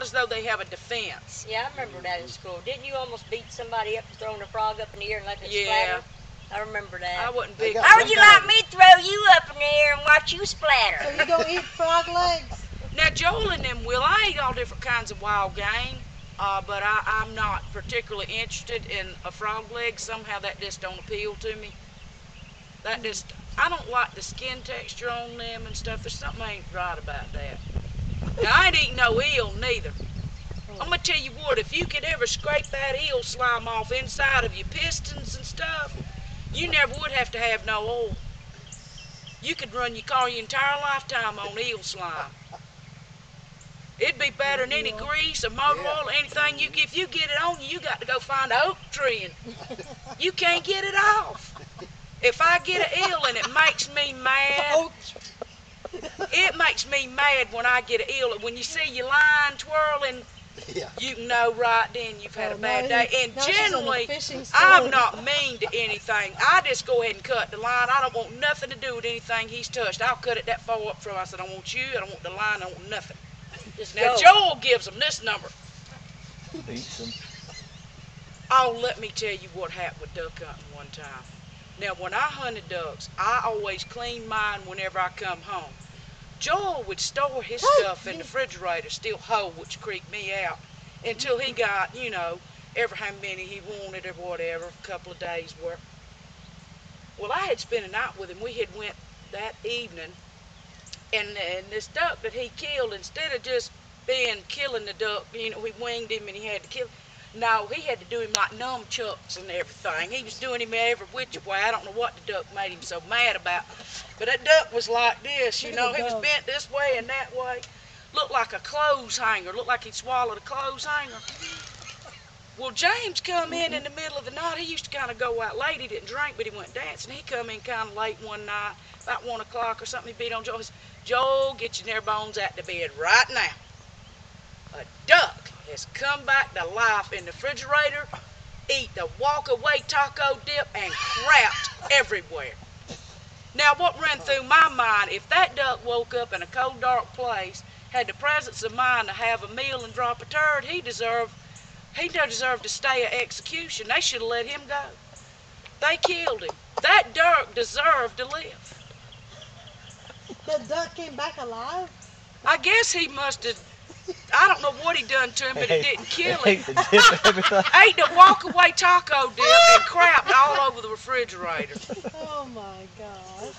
as though they have a defense. Yeah, I remember that in school. Didn't you almost beat somebody up for throwing a frog up in the air and let it Yeah. splatter? I remember that. I wasn't big. How would you like me to throw you up in the air and watch you splatter? So you gonna eat frog legs? Now, Joel and them will. I eat all different kinds of wild game, but I'm not particularly interested in a frog leg. Somehow that just don't appeal to me. That just, I don't like the skin texture on them and stuff. There's something ain't right about that. Now, I ain't eating no eel neither. I'm going to tell you what, if you could ever scrape that eel slime off inside of your pistons and stuff, you never would have to have no oil. You could run your car your entire lifetime on eel slime. It'd be better than any grease or motor oil or anything. If you get it on you, you got to go find an oak tree and you can't get it off. If I get an eel and it makes me mad, it makes me mad when I get an eel. When you see your line twirling, you can know right then you've had a bad day. And generally, I'm not mean to anything. I just go ahead and cut the line. I don't want nothing to do with anything he's touched. I'll cut it that far up from. I said, I don't want you, I don't want the line, I don't want nothing. Now, Joel gives them this number. Oh, let me tell you what happened with duck hunting one time. Now, when I hunted ducks, I always cleaned mine whenever I come home. Joel would store his stuff in the refrigerator, still whole, which creeped me out, until he got, you know, ever how many he wanted or whatever, a couple of days' worth. Well, I had spent a night with him. We had went that evening, and this duck that he killed, instead of just killing the duck, you know, we winged him and he had to kill him. No, he had to do him like nunchucks and everything. He was doing him every which way. I don't know what the duck made him so mad about. But that duck was like this, you know. He was bent this way and that way. Looked like a clothes hanger. Looked like he'd swallowed a clothes hanger. Well, James come in the middle of the night. He used to kind of go out late. He didn't drink, but he went dancing. He come in kind of late one night, about 1 o'clock or something. He beat on Joel. He said, Joel, get your near bones out to bed right now. A duck has come back to life in the refrigerator, eat the walk-away taco dip, and crapped everywhere. Now, what ran through my mind, if that duck woke up in a cold, dark place, had the presence of mind to have a meal and drop a turd, he deserved to stay at execution. They should have let him go. They killed him. That duck deserved to live. The duck came back alive? I guess he must have, I don't know what he done to him, but it didn't kill him. Ate the walk-away taco dip and crapped all over the refrigerator. Oh my God.